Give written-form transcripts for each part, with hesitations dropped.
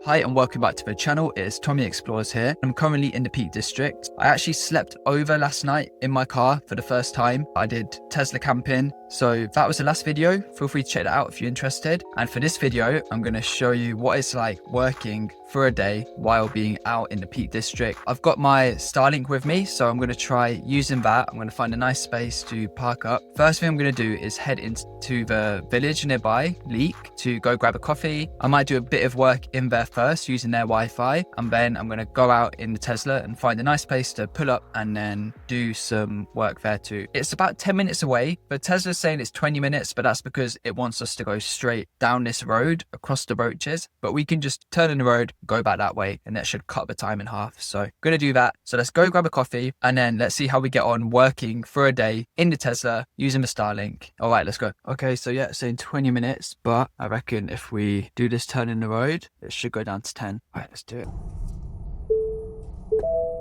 Hi and welcome back to the channel. It's Tommy Explores here. I'm currently in the Peak District. I actually slept over last night in my car for the first time. I did Tesla camping. So that was the last video. Feel free to check that out if you're interested. And for this video, I'm going to show you what it's like working for a day while being out in the Peak District. I've got my Starlink with me, so I'm going to try using that. I'm going to find a nice space to park up. First thing I'm going to do is head into the village nearby, Leek, to go grab a coffee. I might do a bit of work in there first using their Wi-Fi, and then I'm going to go out in the Tesla and find a nice place to pull up and then do some work there too. It's about 10 minutes away, but Tesla's saying it's 20 minutes, but that's because it wants us to go straight down this road across the roaches, but we can just turn in the road, go back that way, and that should cut the time in half. So I'm going to do that. So let's go grab a coffee and then let's see how we get on working for a day in the Tesla using the Starlink. All right, let's go. Okay, so yeah, it's in 20 minutes, but I reckon if we do this turn in the road, it should go down to 10. All right, let's do it.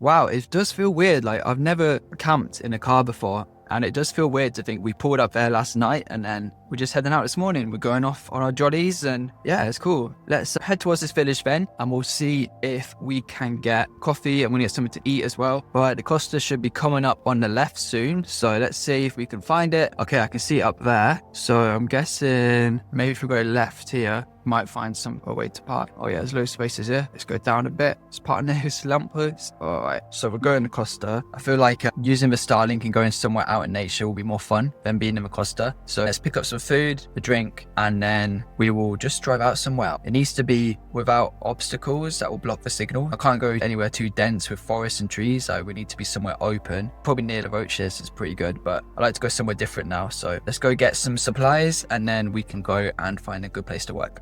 Wow, it does feel weird. Like, I've never camped in a car before, and it does feel weird to think we pulled up there last night and then we're just heading out this morning. We're going off on our jollies and yeah, it's cool. Let's head towards this village then, and we'll see if we can get coffee and we'll get something to eat as well. All right, the Costa should be coming up on the left soon, so let's see if we can find it. Okay, I can see it up there. So I'm guessing maybe if we go left here, might find a way to park. Oh yeah, there's loads of spaces here. Let's go down a bit. Let's park near this lamppost. All right, so we're going to Costa. I feel like using the Starlink and going somewhere out in nature will be more fun than being in the Costa. So let's pick up some food, a drink, and then we will just drive out somewhere. It needs to be without obstacles that will block the signal. I can't go anywhere too dense with forests and trees. So we need to be somewhere open. Probably near the roaches is pretty good, but I like to go somewhere different now. So let's go get some supplies and then we can go and find a good place to work.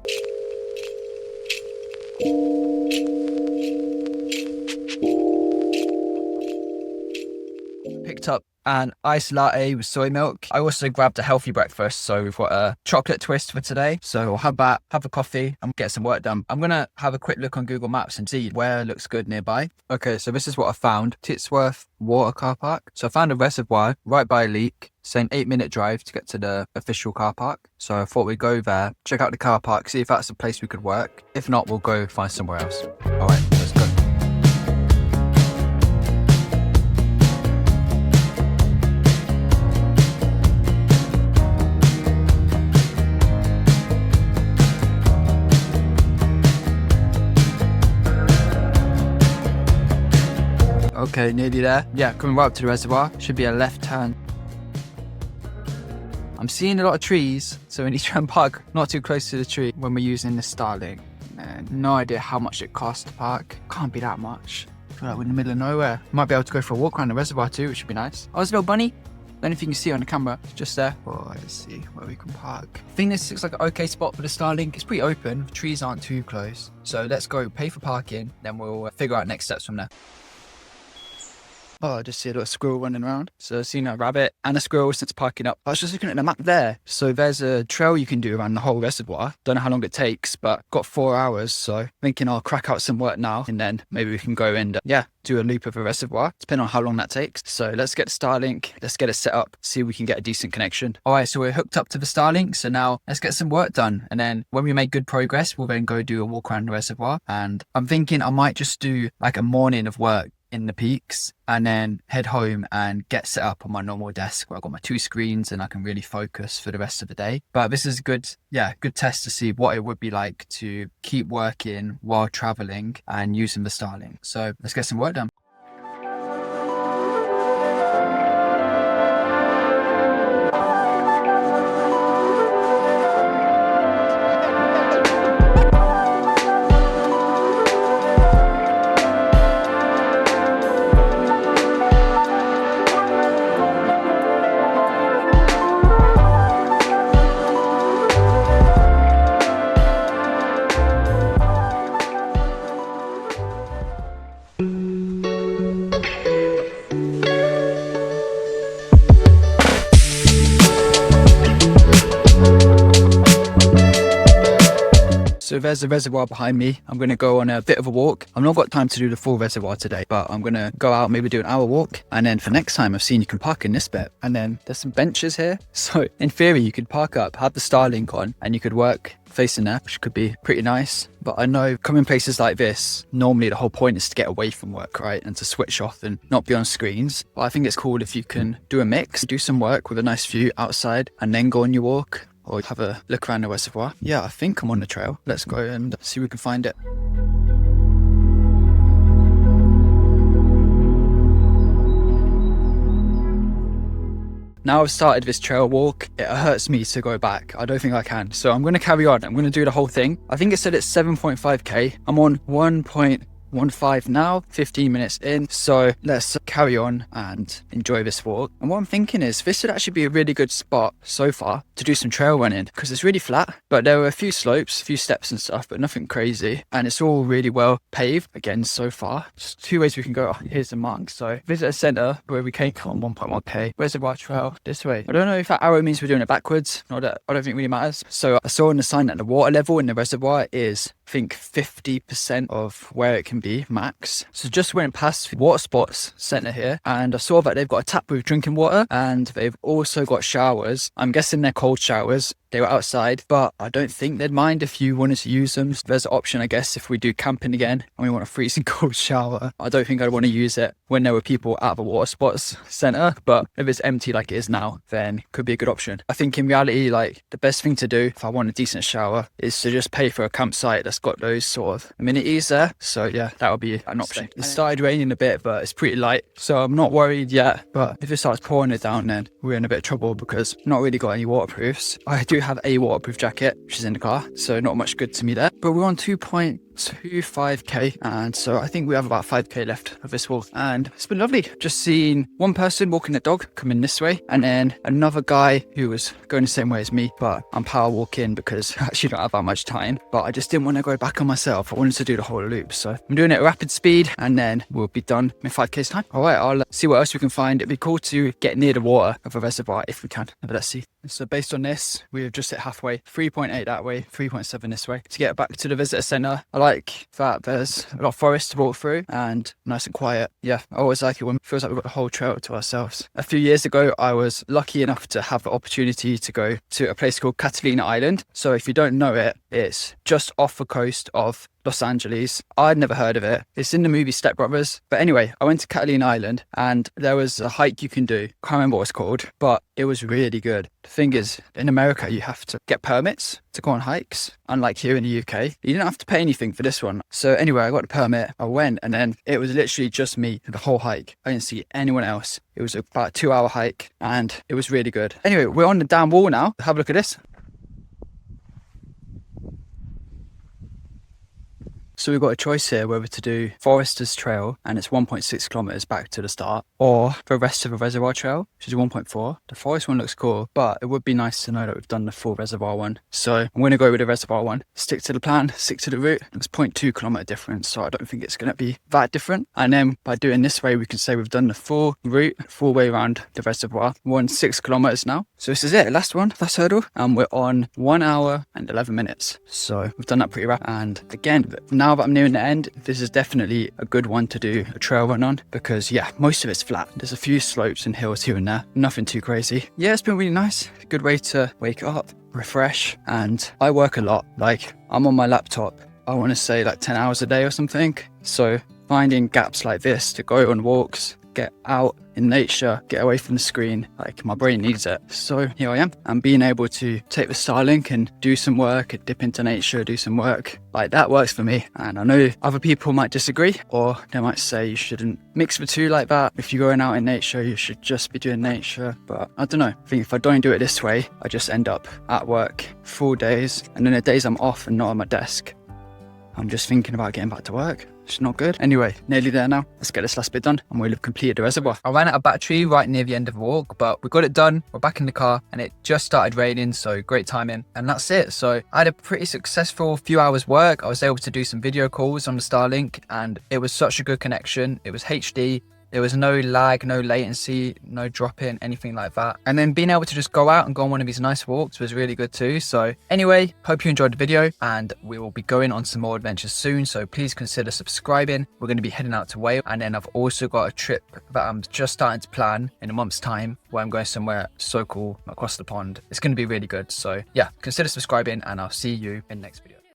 Picked up an iced latte with soy milk. I also grabbed a healthy breakfast, so we've got a chocolate twist for today. So I'll have that, have a coffee, and get some work done. I'm gonna have a quick look on Google Maps and see where looks good nearby. Okay, so this is what I found. Tittesworth Water car park. So I found a reservoir right by Leek, saying 8-minute drive to get to the official car park. So I thought we'd go there, check out the car park, see if that's a place we could work. If not, we'll go find somewhere else. All right, let's go. Okay, nearly there. Yeah, coming right up to the reservoir. Should be a left turn. I'm seeing a lot of trees, so we need to try and park not too close to the tree when we're using the Starlink. No idea how much it costs to park. Can't be that much. I feel like we're in the middle of nowhere. Might be able to go for a walk around the reservoir too, which would be nice. Oh, there's a little bunny. I don't know if you can see on the camera, it's just there. Oh, let's see where we can park. I think this looks like an okay spot for the Starlink. It's pretty open, the trees aren't too close. So let's go pay for parking, then we'll figure out next steps from there. Oh, I just see a little squirrel running around. So I've seen a rabbit and a squirrel since parking up. I was just looking at the map there. So there's a trail you can do around the whole reservoir. Don't know how long it takes, but got 4 hours. So thinking I'll crack out some work now and then maybe we can go and do a loop of the reservoir, depending on how long that takes. So let's get the Starlink, let's get it set up, see if we can get a decent connection. All right, so we're hooked up to the Starlink. So now let's get some work done. And then when we make good progress, we'll then go do a walk around the reservoir. And I'm thinking I might just do like a morning of work in the peaks and then head home and get set up on my normal desk where I've got my 2 screens and I can really focus for the rest of the day. But this is good test to see what it would be like to keep working while traveling and using the Starlink. So let's get some work done. there's a reservoir behind me. I'm going to go on a bit of a walk. I've not got time to do the full reservoir today, but I'm going to go out, maybe do an hour walk. And then for next time, I've seen you can park in this bit. And then there's some benches here. So in theory, you could park up, have the Starlink on, and you could work facing there, which could be pretty nice. But I know coming places like this, normally the whole point is to get away from work, right? And to switch off and not be on screens. But I think it's cool if you can do a mix, do some work with a nice view outside and then go on your walk or have a look around the reservoir. Yeah, I think I'm on the trail. Let's go and see if we can find it. Now I've started this trail walk, it hurts me to go back. I don't think I can. So I'm going to carry on. I'm going to do the whole thing. I think it said it's 7.5k. I'm on 1.15 now, 15 minutes in. So let's carry on and enjoy this walk. And what I'm thinking is this would actually be a really good spot so far to do some trail running because it's really flat, but there were a few slopes, a few steps and stuff, but nothing crazy. And it's all really well paved again so far. Just two ways we can go. Oh, here's the mark. So visitor center where we came on 1.1k, reservoir trail this way. I don't know if that arrow means we're doing it backwards. I don't think it really matters. So I saw on the sign that the water level in the reservoir is, I think, 50% of where it can be max. So just went past water sports center here and I saw that they've got a tap with drinking water and they've also got showers. I'm guessing they're cold showers. They were outside, but I don't think they'd mind if you wanted to use them. So there's an option, I guess, if we do camping again and we want a freezing cold shower. I don't think I'd want to use it when there were people at the water sports center, but if it's empty like it is now, then it could be a good option. I think in reality, like the best thing to do if I want a decent shower is to just pay for a campsite that's got those sort of amenities there. So yeah, that would be an option. It started raining a bit, but it's pretty light, so I'm not worried yet. But if it starts pouring it down, then we're in a bit of trouble because I've not really got any waterproofs. I do have a waterproof jacket, which is in the car, so not much good to me there. But we're on 2.25k, and so I think we have about 5k left of this walk, and it's been lovely. Just seeing one person walking their dog coming this way, and then another guy who was going the same way as me, but I'm power walking because I actually don't have that much time. But I just didn't want to go back on myself. I wanted to do the whole loop, so I'm doing it at rapid speed, and then we'll be done in 5k's time. All right, I'll see what else we can find. It'd be cool to get near the water of a reservoir if we can, but let's see. So based on this, we've just hit halfway, 3.8 that way, 3.7 this way to get back to the visitor centre. I like that there's a lot of forest to walk through and nice and quiet. Yeah, I always like it when it feels like we've got the whole trail to ourselves. A few years ago, I was lucky enough to have the opportunity to go to a place called Catalina Island. So if you don't know it, it's just off the coast of Los Angeles. I'd never heard of it. It's in the movie Step Brothers. But anyway, I went to Catalina Island and there was a hike you can do. Can't remember what it's called, but it was really good. The thing is, in America, you have to get permits to go on hikes. Unlike here in the UK, you didn't have to pay anything for this one. So anyway, I got the permit, I went, and then it was literally just me the whole hike. I didn't see anyone else. It was about a 2-hour hike and it was really good. Anyway, we're on the damn wall now. Have a look at this. So we've got a choice here whether to do Forester's Trail, and it's 1.6 kilometers back to the start, or the rest of the Reservoir Trail, which is 1.4. The forest one looks cool, but it would be nice to know that we've done the full reservoir one. So I'm going to go with the reservoir one, stick to the plan, stick to the route. It's 0.2 kilometer difference, so I don't think it's going to be that different. And then by doing this way, we can say we've done the full route, full way around the reservoir. We're on 6 kilometers now. So this is it, last one, last hurdle, and we're on 1 hour and 11 minutes. So we've done that pretty rapid. And again, now that I'm nearing the end, this is definitely a good one to do a trail run on because yeah, most of it's flat. There's a few slopes and hills here and there, nothing too crazy. Yeah, it's been really nice. A good way to wake up, refresh, and I work a lot. Like I'm on my laptop, I want to say like 10 hours a day or something. So finding gaps like this to go on walks, get out in nature, get away from the screen, like my brain needs it. So here I am, and being able to take the Starlink and do some work, dip into nature, do some work, like that works for me. And I know other people might disagree, or they might say you shouldn't mix the two like that. If you're going out in nature, you should just be doing nature. But I don't know, I think if I don't do it this way, I just end up at work full days, and then the days I'm off and not on my desk, I'm just thinking about getting back to work. It's not good. Anyway, nearly there now. Let's get this last bit done and we'll have completed the reservoir. I ran out of battery right near the end of the walk, but we got it done. We're back in the car and it just started raining, so great timing. And that's it. So I had a pretty successful few hours work. I was able to do some video calls on the Starlink and it was such a good connection. It was HD. There was no lag, no latency, no drop in, anything like that. And then being able to just go out and go on one of these nice walks was really good too. So anyway, hope you enjoyed the video, and we will be going on some more adventures soon. So please consider subscribing. We're going to be heading out to Wales, and then I've also got a trip that I'm just starting to plan in a month's time, where I'm going somewhere so cool across the pond. It's going to be really good. So yeah, consider subscribing, and I'll see you in the next video.